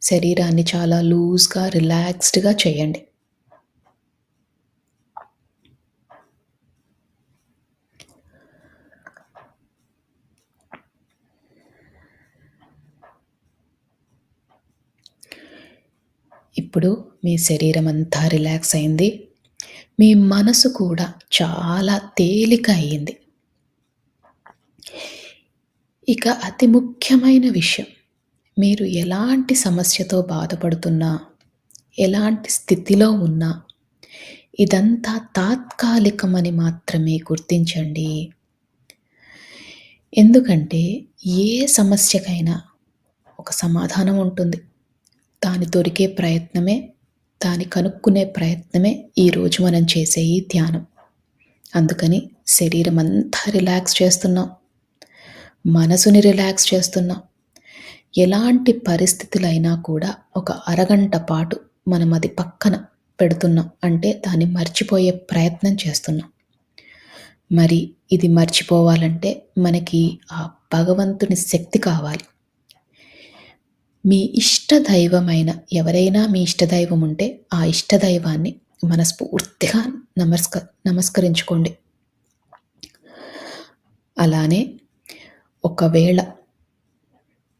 శరీరాన్ని చాలా లూజ్‌గా, రిలాక్స్డ్‌గా చేయండి. ఇప్పుడు మీ శరీరం అంతా రిలాక్స్ అయింది. మీ మనసు కూడా చాలా తేలిక అయింది. ఇక అతి ముఖ్యమైన విషయం, మీరు ఎలాంటి సమస్యతో బాధపడుతున్నా, ఎలాంటి స్థితిలో ఉన్నా, ఇదంతా తాత్కాలికమని మాత్రమే గుర్తించండి. ఎందుకంటే ఏ సమస్యకైనా ఒక సమాధానం ఉంటుంది. దాని దొరికే ప్రయత్నమే, దాన్ని కనుక్కునే ప్రయత్నమే ఈరోజు మనం చేసే ఈ ధ్యానం. అందుకని శరీరం అంతా రిలాక్స్ చేస్తున్నాం. మనసుని రిలాక్స్ చేస్తున్నాం. ఎలాంటి పరిస్థితులైనా కూడా ఒక అరగంట పాటు మనం అది పక్కన పెడుతున్నాం. అంటే దాన్ని మర్చిపోయే ప్రయత్నం చేస్తున్నాం. మరి ఇది మర్చిపోవాలంటే మనకి ఆ భగవంతుని శక్తి కావాలి. మీ ఇష్టదైవమైన ఎవరైనా మీ ఇష్టదైవం ఉంటే ఆ ఇష్టదైవాన్ని మనస్ఫూర్తిగా నమస్కరించుకోండి. అలానే ఒకవేళ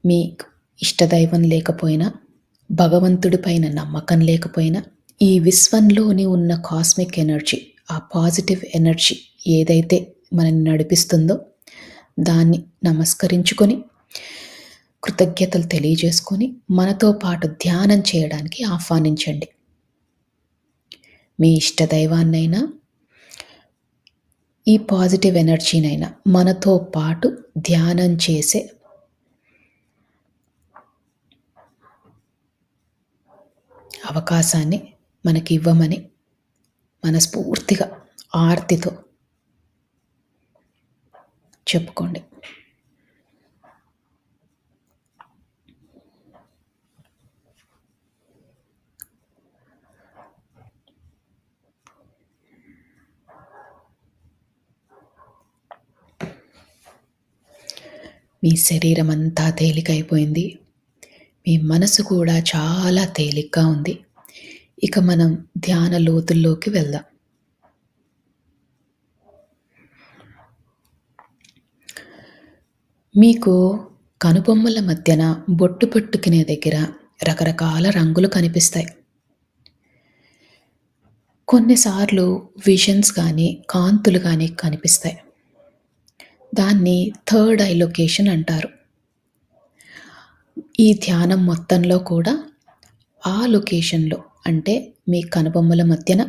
మీకు ఇష్టదైవం లేకపోయినా, భగవంతుడి పైన నమ్మకం లేకపోయినా, ఈ విశ్వంలోని ఉన్న కాస్మిక్ ఎనర్జీ, ఆ పాజిటివ్ ఎనర్జీ ఏదైతే మనల్ని నడిపిస్తుందో దాన్ని నమస్కరించుకొని, కృతజ్ఞతలు తెలియజేసుకొని, మనతో పాటు ధ్యానం చేయడానికి ఆహ్వానించండి. మీ ఇష్టదైవాన్నైనా, ఈ పాజిటివ్ ఎనర్జీనైనా మనతో పాటు ధ్యానం చేసే అవకాశాన్ని మనకి ఇవ్వమని మనస్ఫూర్తిగా ఆర్తితో చెప్పుకోండి. మీ శరీరం అంతా తేలికైపోయింది. మీ మనసు కూడా చాలా తేలిగ్గా ఉంది. ఇక మనం ధ్యాన లోతుల్లోకి వెళ్దాం. మీకు కనుబొమ్మల మధ్యన బొట్టు పెట్టుకునే దగ్గర రకరకాల రంగులు కనిపిస్తాయి. కొన్నిసార్లు విజన్స్ కానీ, కాంతులు కానీ కనిపిస్తాయి. దాన్ని థర్డ్ ఐ లొకేషన్ అంటారు. ఈ ధ్యానం మొత్తంలో కూడా ఆ లొకేషన్‌లో అంటే మీ కనుబొమ్మల మధ్యన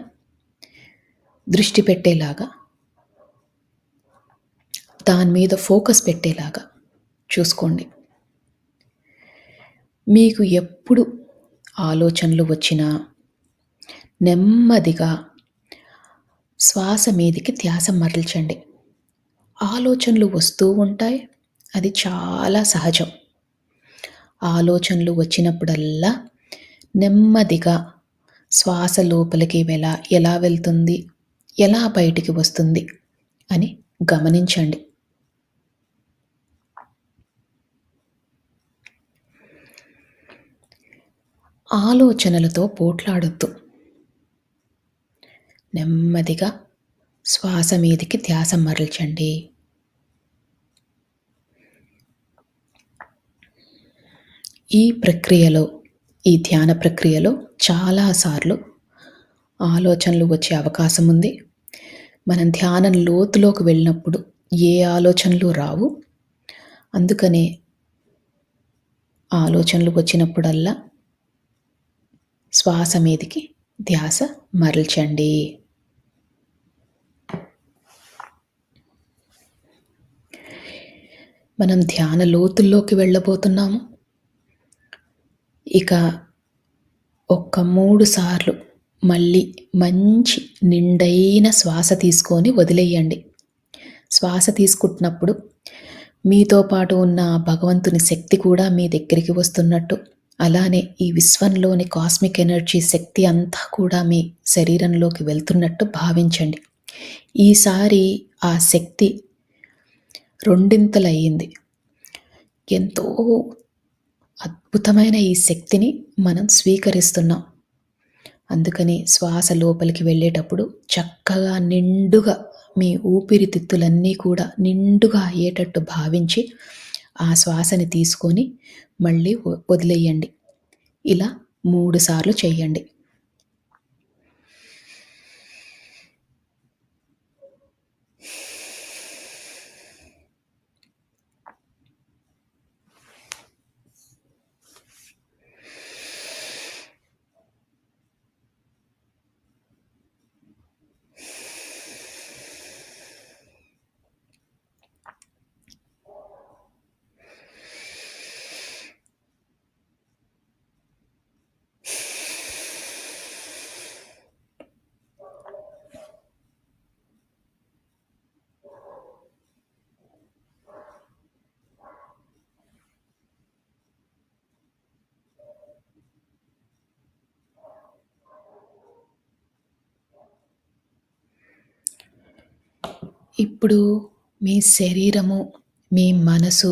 దృష్టి పెట్టేలాగా, దాని మీద ఫోకస్ పెట్టేలాగా చూసుకోండి. మీకు ఎప్పుడు ఆలోచనలు వచ్చినా నెమ్మదిగా శ్వాస మీదికి ధ్యాస మరల్చండి. ఆలోచనలు వస్తూ ఉంటాయి. అది చాలా సహజం. ఆలోచనలు వచ్చినప్పుడల్లా నెమ్మదిగా శ్వాస లోపలికి ఎలా వెళ్తుంది, ఎలా బయటికి వస్తుంది అని గమనించండి. ఆలోచనలతో పోట్లాడొద్దు. నెమ్మదిగా శ్వాస మీదికి ధ్యాస మరల్చండి. ఈ ప్రక్రియలో, ఈ ధ్యాన ప్రక్రియలో చాలా సార్లు ఆలోచనలు వచ్చే అవకాశం ఉంది. మనం ధ్యానం లోతులోకి వెళ్ళినప్పుడు ఏ ఆలోచనలు రావు. అందుకనే ఆలోచనలు వచ్చినప్పుడల్లా శ్వాస మీదికి ధ్యాస మరల్చండి. మనం ధ్యాన లోతుల్లోకి వెళ్ళబోతున్నాము. ఇక ఒక్క 3 సార్లు మళ్ళీ మంచి నిండైన శ్వాస తీసుకొని వదిలేయండి. శ్వాస తీసుకుంటున్నప్పుడు మీతో పాటు ఉన్న భగవంతుని శక్తి కూడా మీ దగ్గరికి వస్తున్నట్టు, అలానే ఈ విశ్వంలోని కాస్మిక్ ఎనర్జీ శక్తి అంతా కూడా మీ శరీరంలోకి వెళ్తున్నట్టు భావించండి. ఈసారి ఆ శక్తి రెండింతలయ్యింది. ఎంతో అద్భుతమైన ఈ శక్తిని మనం స్వీకరిస్తున్నాం. అందుకని శ్వాస లోపలికి వెళ్ళేటప్పుడు చక్కగా నిండుగా మీ ఊపిరితిత్తులన్నీ కూడా నిండుగా అయ్యేటట్టు భావించి ఆ శ్వాసని తీసుకొని మళ్ళీ వదిలేయండి. ఇలా 3 సార్లు చేయండి. ఇప్పుడు మీ శరీరము, మీ మనసు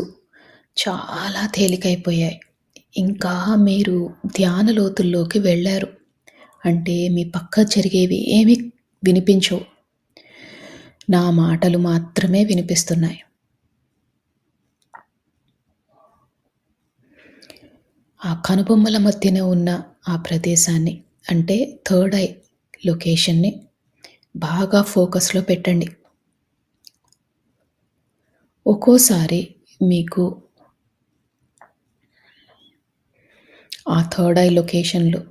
చాలా తేలికైపోయాయి. ఇంకా మీరు ధ్యాన లోతుల్లోకి వెళ్ళారు. అంటే మీ పక్క జరిగేవి ఏమీ వినిపించవు. నా మాటలు మాత్రమే వినిపిస్తున్నాయి. ఆ కనుబొమ్మల మధ్యన ఉన్న ఆ ప్రదేశాన్ని, అంటే థర్డ్ ఐ లొకేషన్‌ని బాగా ఫోకస్‌లో పెట్టండి. ఒక్కోసారి మీకు ఆ థర్డ్ ఐ లొకేషన్‌లో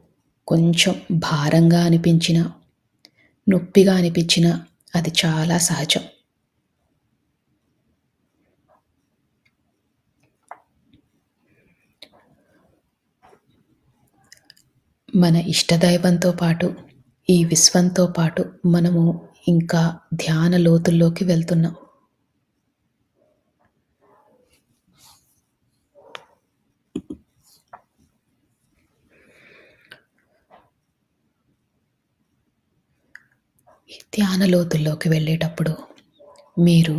కొంచెం భారంగా అనిపించినా, నొప్పిగా అనిపించినా అది చాలా సహజం. మన ఇష్టదైవంతో పాటు, ఈ విశ్వంతో పాటు మనము ఇంకా ధ్యాన లోతుల్లోకి వెళ్తున్నాం. ఈ ధ్యాన లోతుల్లోకి వెళ్ళేటప్పుడు మీరు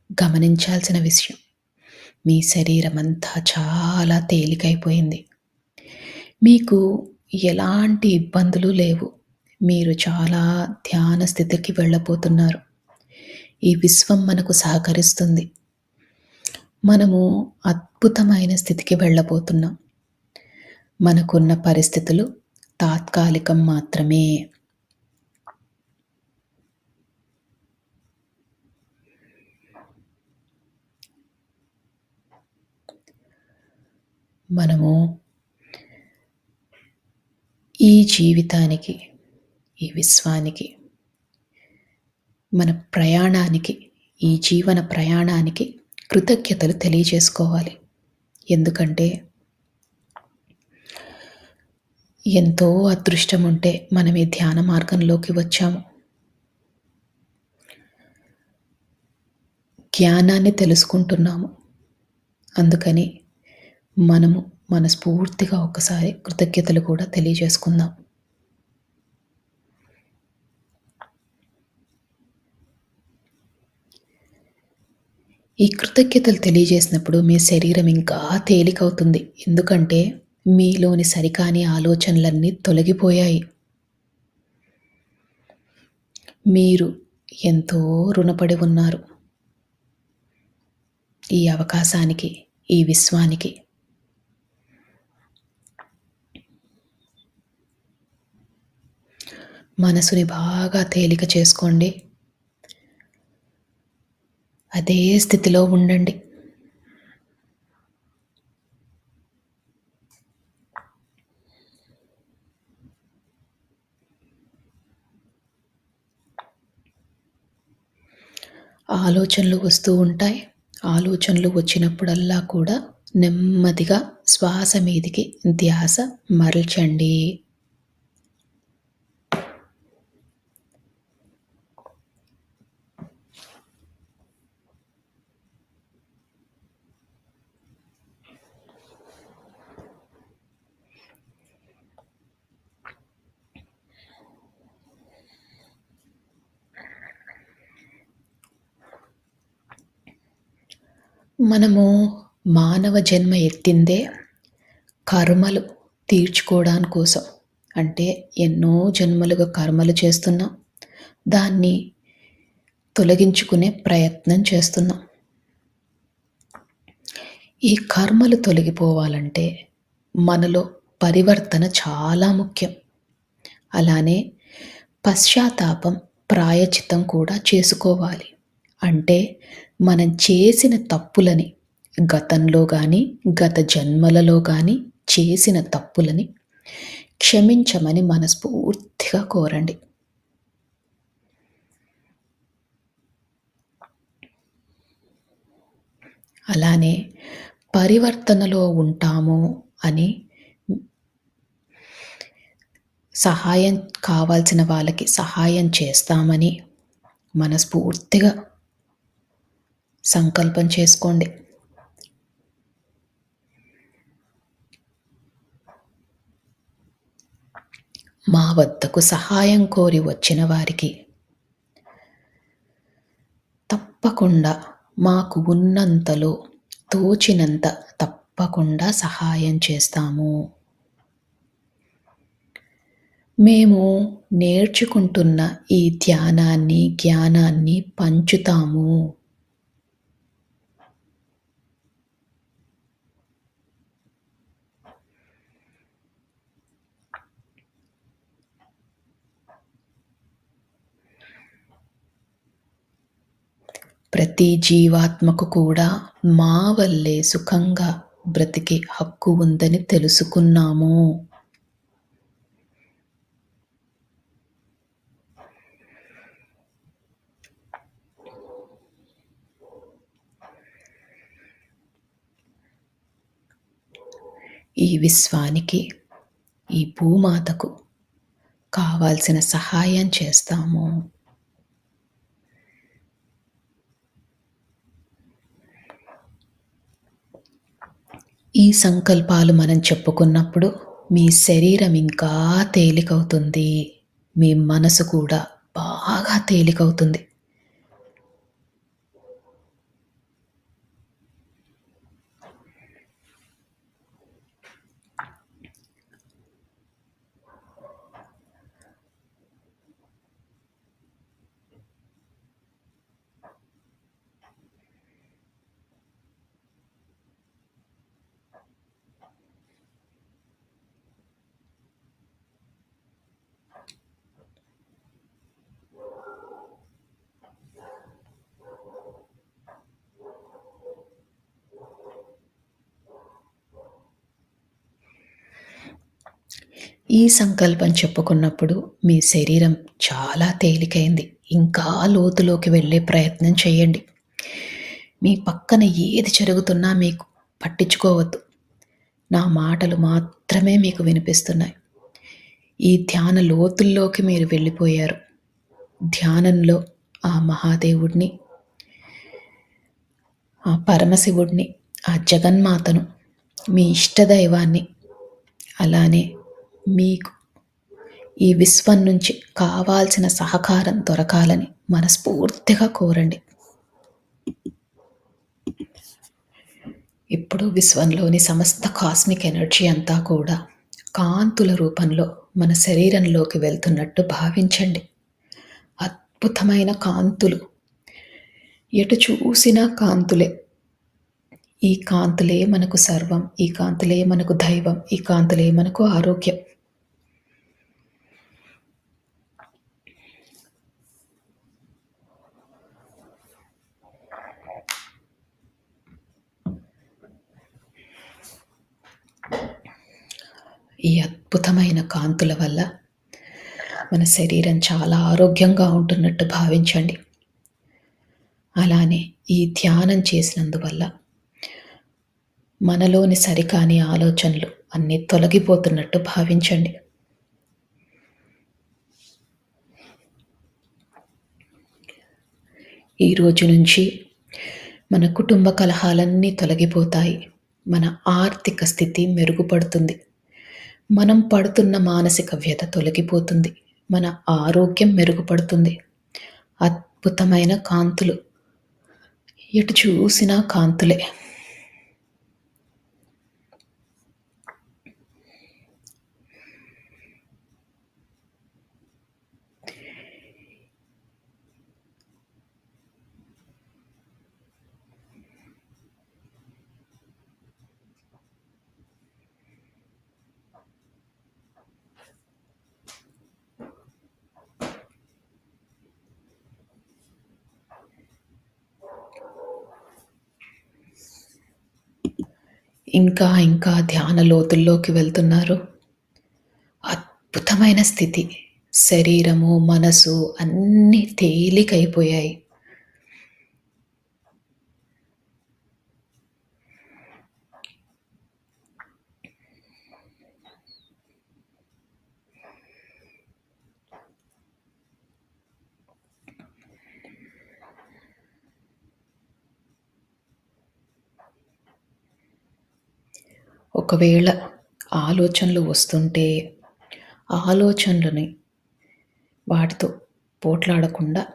గమనించాల్సిన విషయం, మీ శరీరమంతా చాలా తేలికైపోయింది. మీకు ఎలాంటి ఇబ్బందులు లేవు. మీరు చాలా ధ్యాన స్థితికి వెళ్ళబోతున్నారు. ఈ విశ్వం మనకు సహకరిస్తుంది. మనము అద్భుతమైన స్థితికి వెళ్ళబోతున్నాం. మనకున్న పరిస్థితులు తాత్కాలికం మాత్రమే. మనము ఈ జీవితానికి, ఈ విశ్వానికి, మన ప్రయాణానికి, ఈ జీవన ప్రయాణానికి కృతజ్ఞతలు తెలియజేసుకోవాలి. ఎందుకంటే ఎంతో అదృష్టం ఉంటే మనం ఈ ధ్యాన మార్గంలోకి వచ్చాము. జ్ఞానాన్ని తెలుసుకుంటున్నాము. అందుకని మనము మనస్ఫూర్తిగా ఒకసారి కృతజ్ఞతలు కూడా తెలియజేసుకుందాం. ఈ కృతజ్ఞతలు తెలియజేసినప్పుడు మీ శరీరం ఇంకా తేలికవుతుంది. ఎందుకంటే మీలోని సరికాని ఆలోచనలన్నీ తొలగిపోయాయి. మీరు ఎంతో రుణపడి ఉన్నారు ఈ అవకాశానికి, ఈ విశ్వానికి. మనసుని బాగా తేలిక చేసుకోండి. అదే స్థితిలో ఉండండి. ఆలోచనలు వస్తూ ఉంటాయి. ఆలోచనలు వచ్చినప్పుడల్లా కూడా నెమ్మదిగా శ్వాస మీదికి ధ్యాస మరల్చండి. మనము మానవ జన్మ ఎత్తిందే కర్మలు తీర్చుకోవడాని కోసం. అంటే ఎన్నో జన్మలుగా కర్మలు చేస్తున్నాం. దాన్ని తొలగించుకునే ప్రయత్నం చేస్తున్నాం. ఈ కర్మలు తొలగిపోవాలంటే మనలో పరివర్తన చాలా ముఖ్యం. అలానే పశ్చాత్తాపం, ప్రాయశ్చిత్తం కూడా చేసుకోవాలి. అంటే మనం చేసిన తప్పులని గతంలో గానీ, గత జన్మలలో గానీ చేసిన తప్పులని క్షమించమని మనస్ఫూర్తిగా కోరండి. అలానే పరివర్తనలో ఉంటాము అని సహాయం కావాల్సిన వాళ్ళకి సహాయం చేస్తామని మనస్ఫూర్తిగా సంకల్పం చేసుకోండి. మా వద్దకు సహాయం కోరి వచ్చిన వారికి తప్పకుండా మాకు ఉన్నంతలో తోచినంత తప్పకుండా సహాయం చేస్తాము. మేము నేర్చుకుంటున్న ఈ ధ్యానాన్ని, జ్ఞానాన్ని పంచుతాము. ప్రతి జీవాత్మకు కూడా మా వల్లే సుఖంగా బ్రతికే హక్కు ఉందని తెలుసుకున్నాము. ఈ విశ్వానికి, ఈ భూమాతకు కావాల్సిన సహాయం చేస్తాము. ఈ సంకల్పాలు మనం చెప్పుకున్నప్పుడు మీ శరీరం ఇంకా తేలికవుతుంది. మీ మనసు కూడా బాగా తేలికవుతుంది. ఈ సంకల్పం చెప్పుకున్నప్పుడు మీ శరీరం చాలా తేలికైంది. ఇంకా లోతులోకి వెళ్ళే ప్రయత్నం చేయండి. మీ పక్కన ఏది జరుగుతున్నా మీకు పట్టించుకోవద్దు. నా మాటలు మాత్రమే మీకు వినిపిస్తున్నాయి. ఈ ధ్యాన లోతుల్లోకి మీరు వెళ్ళిపోయారు. ధ్యానంలో ఆ మహాదేవుడిని, ఆ పరమశివుడిని, ఆ జగన్మాతను, మీ ఇష్టదైవాన్ని, అలానే మీకు ఈ విశ్వం నుంచి కావాల్సిన సహకారం దొరకాలని మనస్ఫూర్తిగా కోరండి. ఇప్పుడు విశ్వంలోని సమస్త కాస్మిక్ ఎనర్జీ అంతా కూడా కాంతుల రూపంలో మన శరీరంలోకి వెళ్తున్నట్టు భావించండి. అద్భుతమైన కాంతులు, ఎటు చూసినా కాంతులే. ఈ కాంతులే మనకు సర్వం, ఈ కాంతులే మనకు దైవం, ఈ కాంతులే మనకు ఆరోగ్యం. ఈ అద్భుతమైన కాంతుల వల్ల మన శరీరం చాలా ఆరోగ్యంగా ఉంటున్నట్టు భావించండి. అలానే ఈ ధ్యానం చేసినందువల్ల మనలోని సరికాని ఆలోచనలు అన్నీ తొలగిపోతున్నట్టు భావించండి. ఈ రోజు నుంచి మన కుటుంబ కలహాలన్నీ తొలగిపోతాయి. మన ఆర్థిక స్థితి మెరుగుపడుతుంది. మనం పడుతున్న మానసిక వ్యధ తొలగిపోతుంది. మన ఆరోగ్యం మెరుగుపడుతుంది. అద్భుతమైన కాంతులు. ఎటు చూసినా కాంతులే. ఇంకా ఇంకా ధ్యాన లోతుల్లోకి వెళ్తున్నారు. అద్భుతమైన స్థితి. శరీరము, మనసు అన్నీ తేలికైపోయాయి. ఒకవేళ ఆలోచనలు వస్తుంటే, ఆలోచనలని వాటితో పోట్లాడకుండా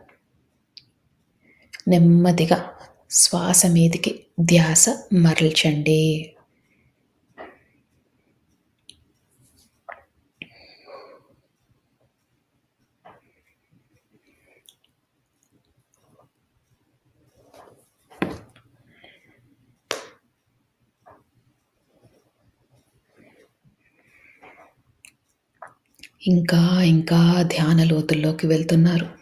నెమ్మదిగా శ్వాస మీదికి ధ్యాస మరల్చండి. ఇంకా ఇంకా ధ్యాన లోతుల్లోకి వెళ్తున్నారు.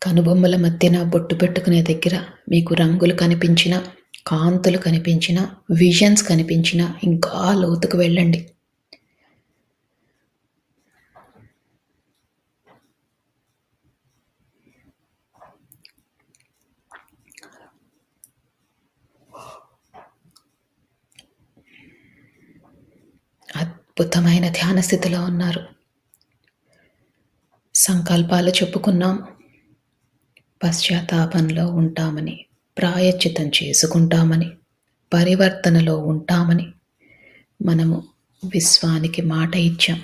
కనుబొమ్మల మధ్యన బొట్టు పెట్టుకునే దగ్గర మీకు రంగులు కనిపించినా, కాంతులు కనిపించినా, విజన్స్ కనిపించినా ఇంకా లోతుకు వెళ్ళండి. అద్భుతమైన ధ్యాన స్థితిలో ఉన్నారు. సంకల్పాలు చెప్పుకున్నాం. పశ్చాత్తాపంలో ఉంటామని, ప్రాయశ్చిత్తం చేసుకుంటామని, పరివర్తనలో ఉంటామని మనము విశ్వానికి మాట ఇచ్చాం.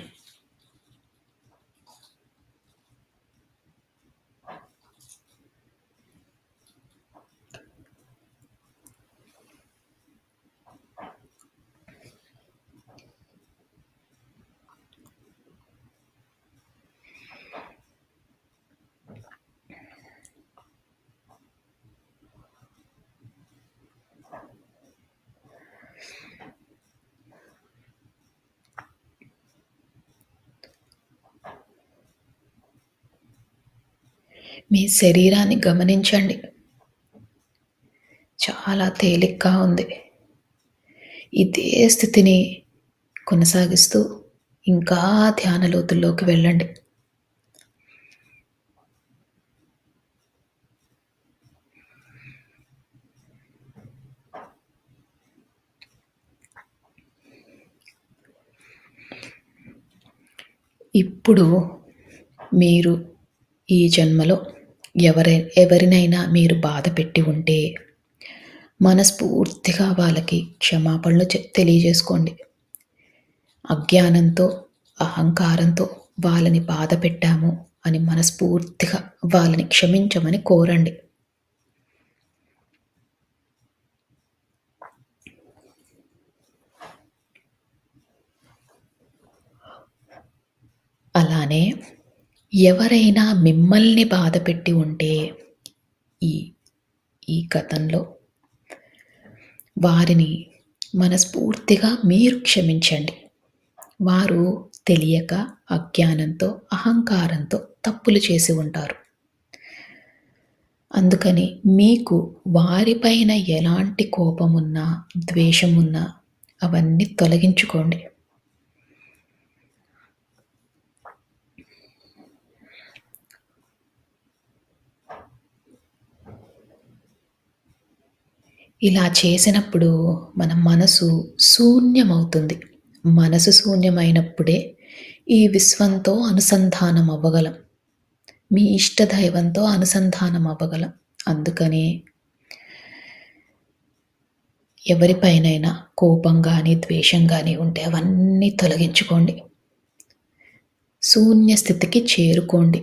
మీ శరీరాన్ని గమనించండి. చాలా తేలిగ్గా ఉంది. ఇదే స్థితిని కొనసాగిస్తూ ఇంకా ధ్యాన లోతుల్లోకి వెళ్ళండి. ఇప్పుడు మీరు ఈ జన్మలో ఎవరినైనా మీరు బాధ పెట్టి ఉంటే మనస్ఫూర్తిగా వాళ్ళకి క్షమాపణలు తెలియజేసుకోండి. అజ్ఞానంతో, అహంకారంతో వాళ్ళని బాధ పెట్టాము అని మనస్ఫూర్తిగా వాళ్ళని క్షమించమని కోరండి. అలానే ఎవరైనా మిమ్మల్ని బాధపెట్టి ఉంటే ఈ ఈ గతంలో వారిని మనస్ఫూర్తిగా మీరు క్షమించండి. వారు తెలియక, అజ్ఞానంతో, అహంకారంతో తప్పులు చేసి ఉంటారు. అందుకని మీకు వారిపైన ఎలాంటి కోపమున్నా, ద్వేషమున్నా అవన్నీ తొలగించుకోండి. ఇలా చేసినప్పుడు మన మనసు శూన్యమవుతుంది. మనసు శూన్యమైనప్పుడే ఈ విశ్వంతో అనుసంధానం అవ్వగలం. మీ ఇష్ట దైవంతో అనుసంధానం అవ్వగలం. అందుకని ఎవరిపైనైనా కోపం గానీ, ద్వేషం గానీ ఉంటే అవన్నీ తొలగించుకోండి. శూన్య స్థితికి చేరుకోండి.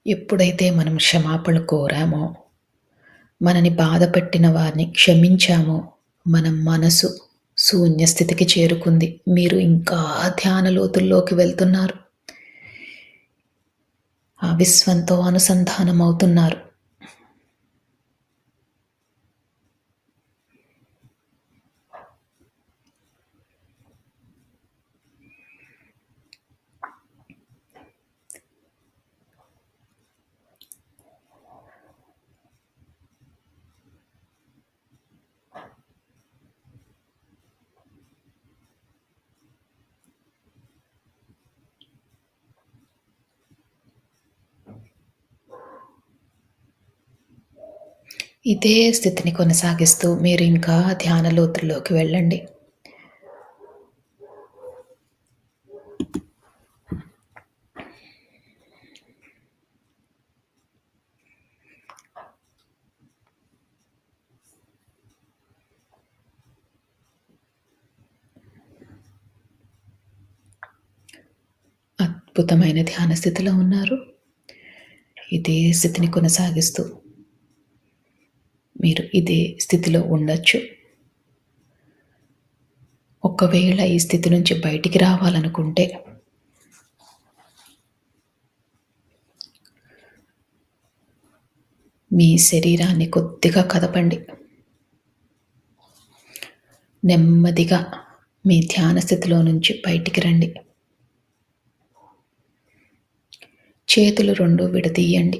ఎప్పుడైతే మనం క్షమాపణ కోరామో, మనని బాధపెట్టిన వారిని క్షమించామో, మన మనసు శూన్య స్థితికి చేరుకుంది. మీరు ఇంకా ధ్యాన లోతుల్లోకి వెళ్తున్నారు. ఆ విశ్వంతో అనుసంధానమవుతున్నారు. ఇదే స్థితిని కొనసాగిస్తూ మీరు ఇంకా ధ్యాన లోతుల్లోకి వెళ్ళండి. అద్భుతమైన ధ్యాన స్థితిలో ఉన్నారు. ఇదే స్థితిని కొనసాగిస్తూ మీరు ఇదే స్థితిలో ఉండొచ్చు. ఒకవేళ ఈ స్థితి నుంచి బయటికి రావాలనుకుంటే మీ శరీరాన్ని కొద్దిగా కదపండి. నెమ్మదిగా మీ ధ్యాన స్థితిలో నుంచి బయటికి రండి. చేతులు 2 విడదీయండి.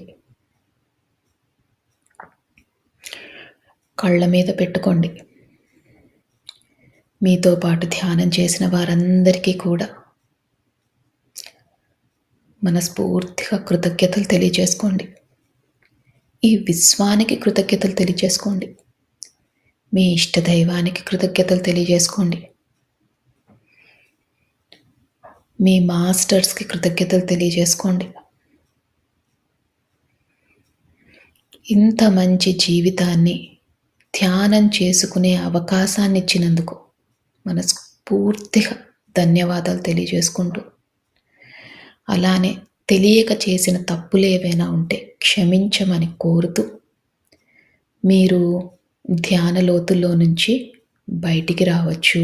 కళ్ళ మీద పెట్టుకోండి. మీతో పాటు ధ్యానం చేసిన వారందరికీ కూడా మనస్ఫూర్తిగా కృతజ్ఞతలు తెలియజేసుకోండి. ఈ విశ్వానికి కృతజ్ఞతలు తెలియజేసుకోండి. మీ ఇష్టదైవానికి కృతజ్ఞతలు తెలియజేసుకోండి. మీ మాస్టర్స్‌కి కృతజ్ఞతలు తెలియజేసుకోండి. ఇంత మంచి జీవితాన్ని ధ్యానం చేసుకునే అవకాశాన్ని ఇచ్చినందుకు మనస్ఫూర్తిగా ధన్యవాదాలు తెలియజేసుకుంటూ, అలానే తెలియక చేసిన తప్పులేవైనా ఉంటే క్షమించమని కోరుతూ, మీరు ధ్యాన లోతుల్లో నుంచి బయటికి రావచ్చు.